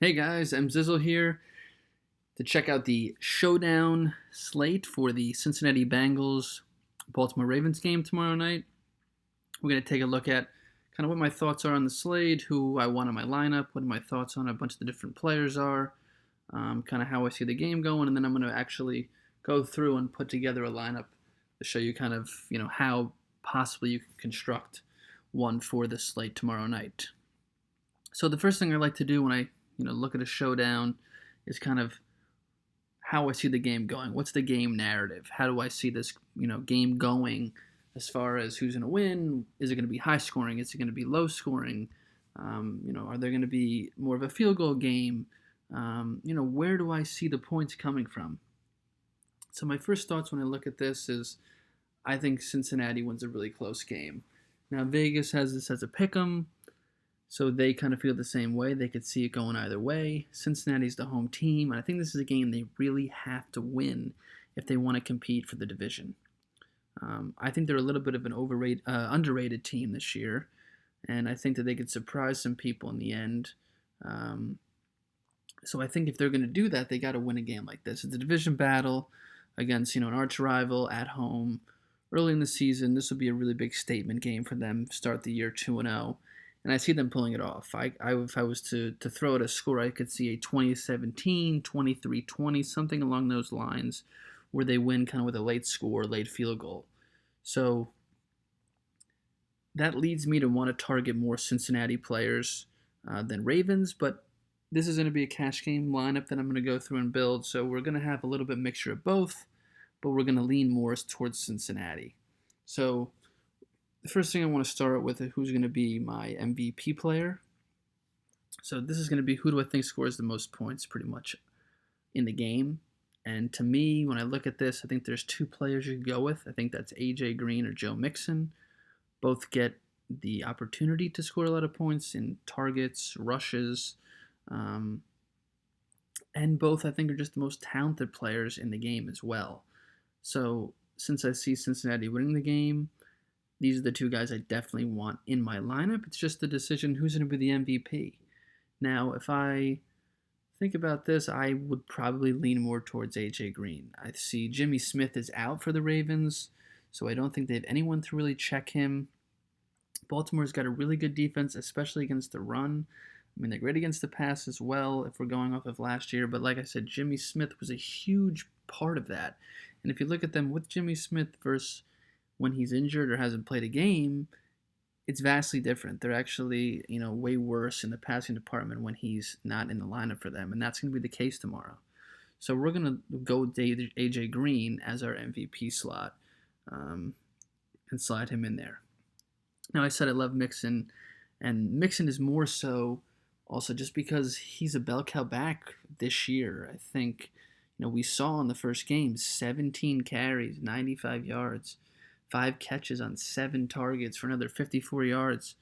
Hey guys, I'm Zizzle here to check out the showdown slate for the Cincinnati Bengals Baltimore Ravens game tomorrow night. We're going to take a look at kind of what my thoughts are on the slate, who I want in my lineup, what my thoughts on a bunch of the different players are, kind of how I see the game going, and then I'm going to actually go through and put together a lineup to show you kind of, how possibly you can construct one for the slate tomorrow night. So the first thing I like to do when I look at a showdown is kind of how I see the game going. What's the game narrative? How do I see this game going as far as who's going to win? Is it going to be high scoring? Is it going to be low scoring? Are there going to be more of a field goal game? Where do I see the points coming from? So my first thoughts when I look at this is I think Cincinnati wins a really close game. Now Vegas has this as a pick 'em. So they kind of feel the same way. They could see it going either way. Cincinnati's the home team, and I think this is a game they really have to win if they want to compete for the division. I think they're a little bit of an underrated team this year, and I think that they could surprise some people in the end. So I think if they're going to do that, they got to win a game like this. It's a division battle against an arch rival at home early in the season. This will be a really big statement game for them. Start the year 2-0. And I see them pulling it off. If I was to throw at a score, I could see a 2017, 23-20, something along those lines, where they win kind of with a late score, late field goal. So that leads me to want to target more Cincinnati players than Ravens, but this is going to be a cash game lineup that I'm going to go through and build. So we're going to have a little bit mixture of both, but we're going to lean more towards Cincinnati. So the first thing I want to start with is who's going to be my MVP player. So this is going to be who do I think scores the most points pretty much in the game. And to me, when I look at this, I think there's two players you could go with. I think that's A.J. Green or Joe Mixon. Both get the opportunity to score a lot of points in targets, rushes, and both I think are just the most talented players in the game as well. So since I see Cincinnati winning the game, these are the two guys I definitely want in my lineup. It's just the decision who's going to be the MVP. Now, if I think about this, I would probably lean more towards A.J. Green. I see Jimmy Smith is out for the Ravens, so I don't think they have anyone to really check him. Baltimore's got a really good defense, especially against the run. I mean, they're great against the pass as well if we're going off of last year, but like I said, Jimmy Smith was a huge part of that. And if you look at them with Jimmy Smith versus when he's injured or hasn't played a game, it's vastly different. They're actually, way worse in the passing department when he's not in the lineup for them, and that's going to be the case tomorrow. So we're going to go with A.J. Green as our MVP slot and slide him in there. Now, I said I love Mixon, and Mixon is more so also just because he's a bell cow back this year. I think, we saw in the first game 17 carries, 95 yards. 5 catches on 7 targets for another 54 yards.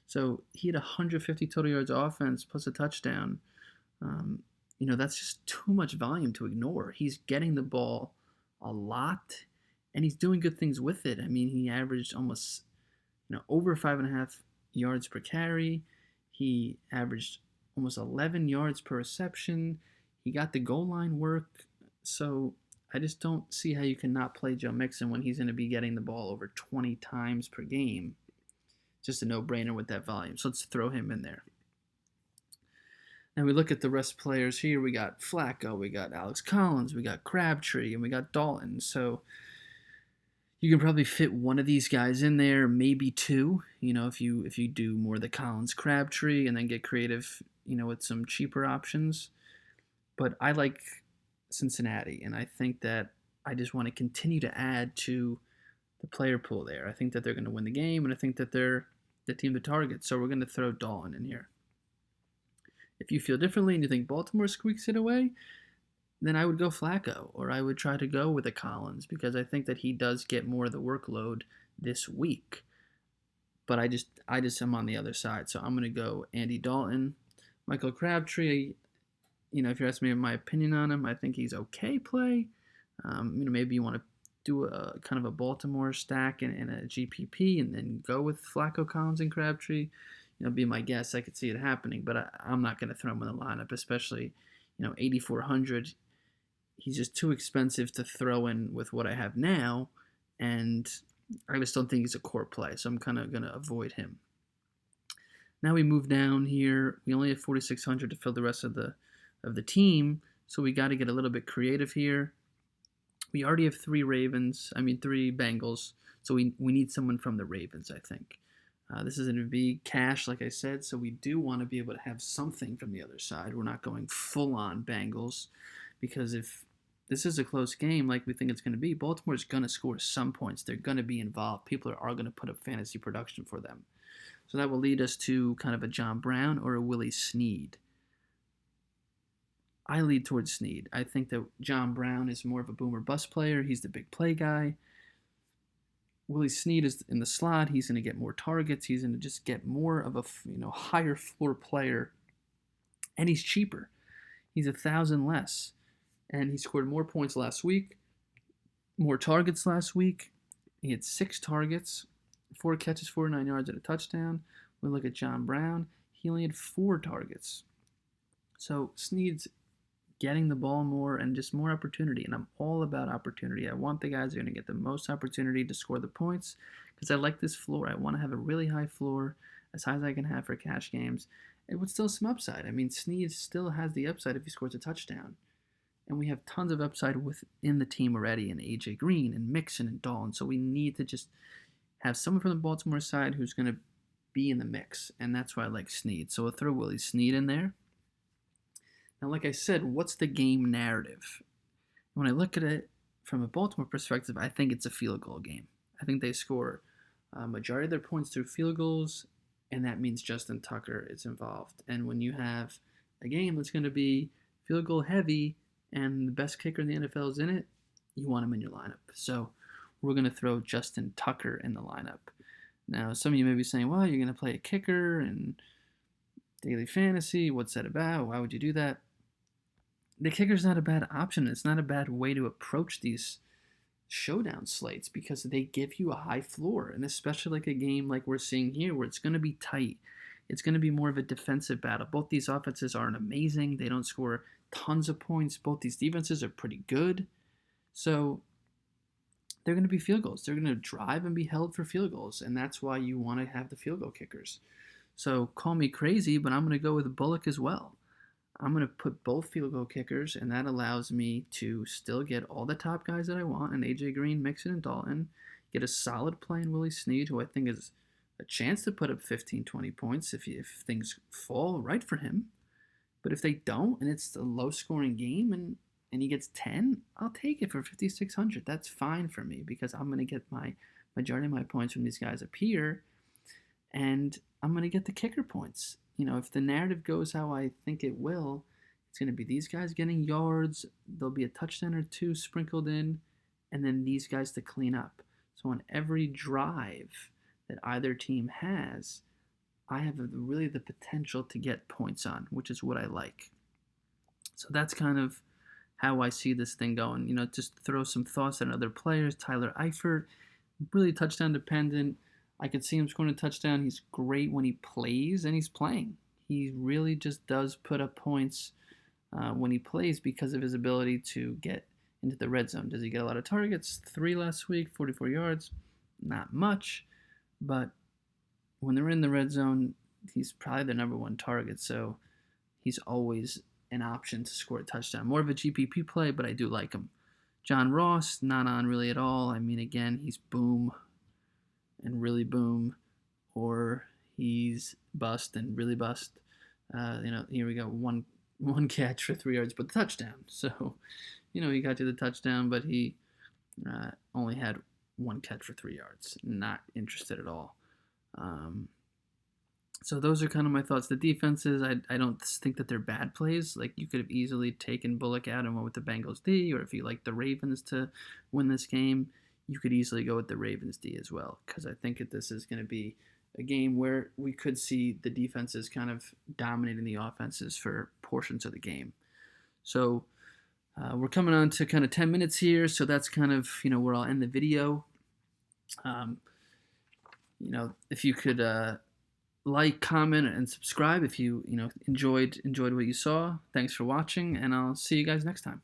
So he had 150 total yards offense plus a touchdown. That's just too much volume to ignore. He's getting the ball a lot, and he's doing good things with it. I mean, he averaged almost, over 5.5 yards per carry. He averaged almost 11 yards per reception. He got the goal line work. So I just don't see how you cannot play Joe Mixon when he's going to be getting the ball over 20 times per game. Just a no-brainer with that volume. So let's throw him in there. Now we look at the rest players here. We got Flacco, we got Alex Collins, we got Crabtree, and we got Dalton. So you can probably fit one of these guys in there, maybe two. If you do more of the Collins Crabtree and then get creative, with some cheaper options. But I like Cincinnati, and I think that I just want to continue to add to the player pool there. I think that they're going to win the game, and I think that they're the team to target, so we're going to throw Dalton in here. If you feel differently and you think Baltimore squeaks it away, then I would go Flacco, or I would try to go with a Collins, because I think that he does get more of the workload this week. But I just am on the other side, so I'm going to go Andy Dalton. Michael Crabtree, if you're asking me my opinion on him, I think he's okay play. Maybe you want to do a kind of a Baltimore stack in a GPP and then go with Flacco, Collins, and Crabtree. be my guess. I could see it happening, but I'm not going to throw him in the lineup, especially 8,400. He's just too expensive to throw in with what I have now, and I just don't think he's a core play, so I'm kind of going to avoid him. Now we move down here. We only have 4,600 to fill the rest of the team, so we got to get a little bit creative here. We already have three Bengals, so we need someone from the Ravens, I think. This is going to be cash, like I said, so we do want to be able to have something from the other side. We're not going full-on Bengals, because if this is a close game like we think it's going to be, Baltimore's going to score some points. They're going to be involved. People are going to put up fantasy production for them. So that will lead us to kind of a John Brown or a Willie Snead. I lead towards Snead. I think that John Brown is more of a boomer bust player. He's the big play guy. Willie Snead is in the slot. He's going to get more targets. He's going to just get more of a higher floor player, and he's cheaper. He's 1,000 less, and he scored more points last week, more targets last week. He had 6 targets, 4 catches, 49 yards, and a touchdown. We look at John Brown. He only had 4 targets. So Snead's getting the ball more and just more opportunity, and I'm all about opportunity. I want the guys who are going to get the most opportunity to score the points because I like this floor. I want to have a really high floor, as high as I can have for cash games, and with still some upside. I mean, Snead still has the upside if he scores a touchdown, and we have tons of upside within the team already in A.J. Green and Mixon and Dalton, so we need to just have someone from the Baltimore side who's going to be in the mix, and that's why I like Snead. So we'll throw Willie Snead in there. Now, like I said, what's the game narrative? When I look at it from a Baltimore perspective, I think it's a field goal game. I think they score a majority of their points through field goals, and that means Justin Tucker is involved. And when you have a game that's going to be field goal heavy and the best kicker in the NFL is in it, you want him in your lineup. So we're going to throw Justin Tucker in the lineup. Now, some of you may be saying, well, you're going to play a kicker and daily fantasy. What's that about? Why would you do that? The kicker's not a bad option. It's not a bad way to approach these showdown slates because they give you a high floor, and especially like a game like we're seeing here where it's going to be tight. It's going to be more of a defensive battle. Both these offenses aren't amazing. They don't score tons of points. Both these defenses are pretty good. So they're going to be field goals. They're going to drive and be held for field goals, and that's why you want to have the field goal kickers. So call me crazy, but I'm going to go with Bullock as well. I'm going to put both field goal kickers, and that allows me to still get all the top guys that I want, and A.J. Green, Mixon, and Dalton, get a solid play in Willie Snead, who I think is a chance to put up 15, 20 points if things fall right for him. But if they don't, and it's a low-scoring game, and he gets 10, I'll take it for 5,600. That's fine for me because I'm going to get my majority of my points from these guys up here, and I'm going to get the kicker points. If the narrative goes how I think it will, it's going to be these guys getting yards, there'll be a touchdown or 2 sprinkled in, and then these guys to clean up. So on every drive that either team has, I have really the potential to get points on, which is what I like. So that's kind of how I see this thing going. Just throw some thoughts on other players. Tyler Eifert, really touchdown dependent. I could see him scoring a touchdown. He's great when he plays, and he's playing. He really just does put up points when he plays because of his ability to get into the red zone. Does he get a lot of targets? 3 last week, 44 yards. Not much, but when they're in the red zone, he's probably the number 1 target, so he's always an option to score a touchdown. More of a GPP play, but I do like him. John Ross, not on really at all. Again, he's boom and really boom, or he's bust and really bust. Here we go, one catch for 3 yards, but the touchdown. So, he got to the touchdown, but he only had 1 catch for 3 yards. Not interested at all. So those are kind of my thoughts. The defenses, I don't think that they're bad plays. Like, you could have easily taken Bullock out and went with the Bengals D, or if you like the Ravens to win this game, you could easily go with the Ravens D as well, because I think that this is going to be a game where we could see the defenses kind of dominating the offenses for portions of the game. So we're coming on to kind of 10 minutes here, so that's kind of, where I'll end the video. If you could like, comment, and subscribe if you enjoyed what you saw. Thanks for watching, and I'll see you guys next time.